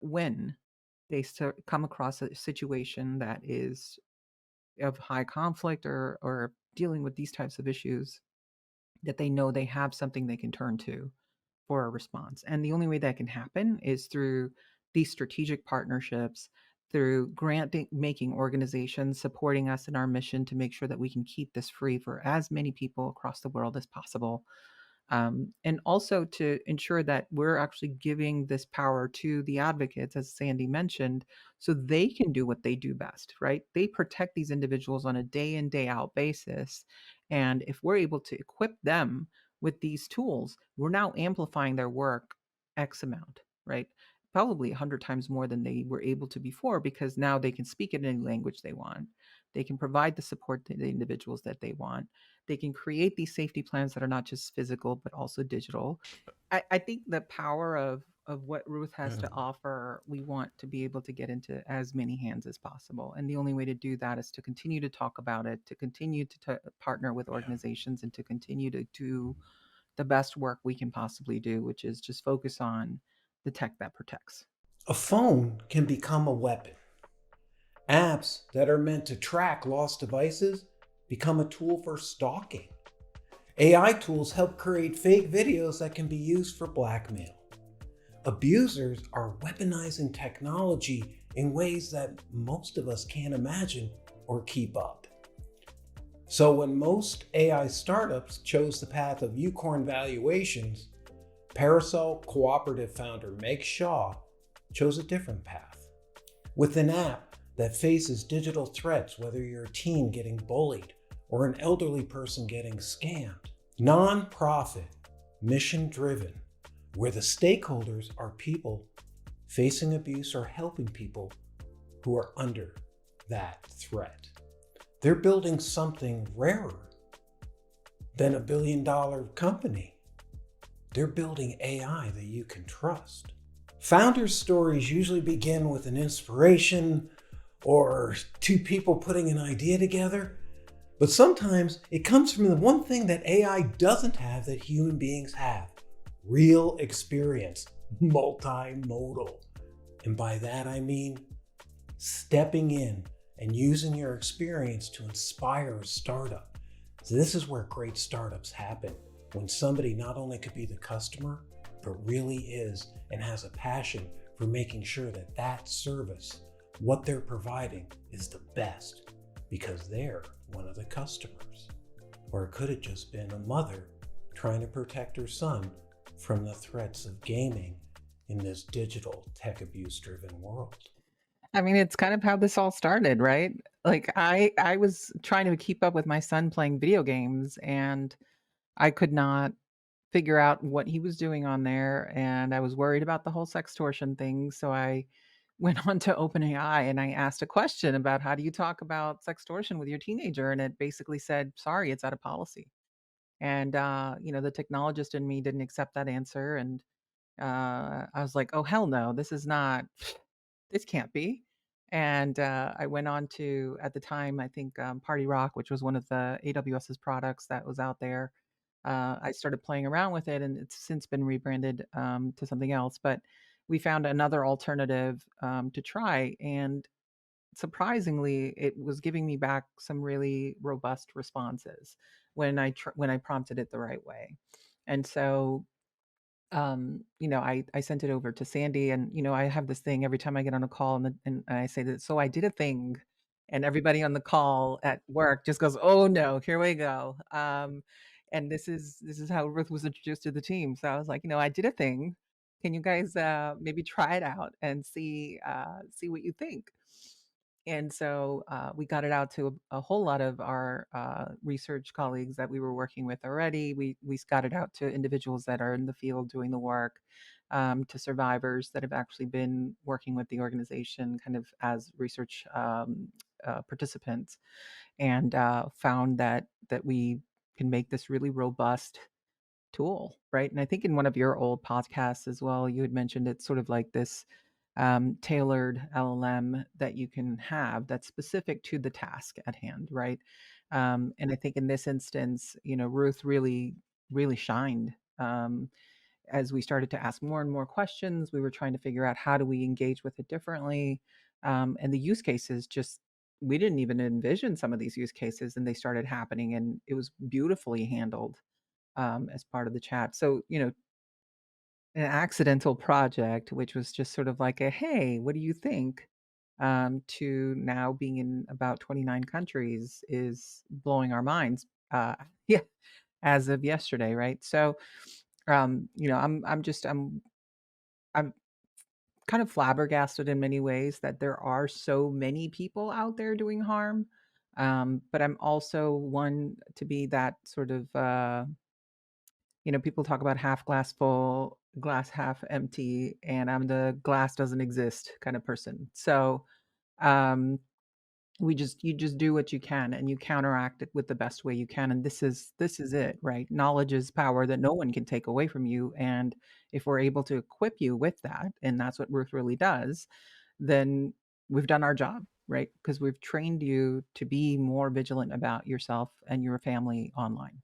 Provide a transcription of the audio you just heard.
when they come across a situation that is of high conflict or dealing with these types of issues, that they know they have something they can turn to for a response. And the only way that can happen is through these strategic partnerships, through grant making organizations supporting us in our mission to make sure that we can keep this free for as many people across the world as possible. And also to ensure that we're actually giving this power to the advocates, as Sandy mentioned, so they can do what they do best, right? They protect these individuals on a day in, day out basis. And if we're able to equip them with these tools, we're now amplifying their work X amount, right? Probably 100 times more than they were able to before, because now they can speak in any language they want. They can provide the support to the individuals that they want. They can create these safety plans that are not just physical, but also digital. I think the power of what Ruth has Yeah. to offer, we want to be able to get into as many hands as possible. And the only way to do that is to continue to talk about it, to continue to partner with Yeah. organizations, and to continue to do the best work we can possibly do, which is just focus on the tech that protects. A phone can become a weapon. Apps that are meant to track lost devices become a tool for stalking. AI tools help create fake videos that can be used for blackmail. Abusers are weaponizing technology in ways that most of us can't imagine or keep up. So when most AI startups chose the path of unicorn valuations, Parasol Cooperative founder Meg Shaw chose a different path. With an app that faces digital threats, whether you're a teen getting bullied or an elderly person getting scammed. Non-profit, mission-driven, where the stakeholders are people facing abuse or helping people who are under that threat. They're building something rarer than a billion-dollar company. They're building AI that you can trust. Founders' stories usually begin with an inspiration or two people putting an idea together, but sometimes it comes from the one thing that AI doesn't have that human beings have: real experience, multimodal. And by that I mean stepping in and using your experience to inspire a startup. So this is where great startups happen, when somebody not only could be the customer, but really is and has a passion for making sure that that service, what they're providing, is the best because they're one of the customers. Or it could have just been a mother trying to protect her son from the threats of gaming in this digital tech abuse driven world. I mean, it's kind of how this all started, right? Like I was trying to keep up with my son playing video games, and I could not figure out what he was doing on there, and I was worried about the whole sextortion thing, so I went on to OpenAI and I asked a question about how do you talk about sextortion with your teenager, and it basically said, "Sorry, it's out of policy." And the technologist in me didn't accept that answer, and I was like, "Oh hell no, this is not this can't be." And I went on to, at the time, I think Party Rock, which was one of the AWS's products that was out there. I started playing around with it, and it's since been rebranded to something else. But we found another alternative to try, and surprisingly, it was giving me back some really robust responses when when I prompted it the right way. And so I sent it over to Sandy, and I have this thing every time I get on a call, and I say that, so I did a thing, and everybody on the call at work just goes, "Oh no, here we go." And this is how Ruth was introduced to the team. So I was like, I did a thing. Can you guys maybe try it out and see what you think? And so we got it out to a whole lot of our research colleagues that we were working with already. We got it out to individuals that are in the field doing the work, to survivors that have actually been working with the organization, kind of as research participants, and found that we can make this really robust tool, right? And I think in one of your old podcasts as well, you had mentioned it's sort of like this tailored LLM that you can have that's specific to the task at hand, right? And I think in this instance, Ruth really, really shined. as we started to ask more and more questions, we were trying to figure out how do we engage with it differently. And the use cases just, we didn't even envision some of these use cases, and they started happening, and it was beautifully handled as part of the chat. So, an accidental project, which was just sort of like a, hey, what do you think? To now being in about 29 countries is blowing our minds. Yeah, as of yesterday, right? So, I'm kind of flabbergasted in many ways that there are so many people out there doing harm. But I'm also one to be that sort of, people talk about half glass full, glass half empty, and I'm the glass doesn't exist kind of person. So, um, you just do what you can, and you counteract it with the best way you can, and this is it, right? Knowledge is power that no one can take away from you, and if we're able to equip you with that, and that's what Ruth really does, then we've done our job, right? Because we've trained you to be more vigilant about yourself and your family online.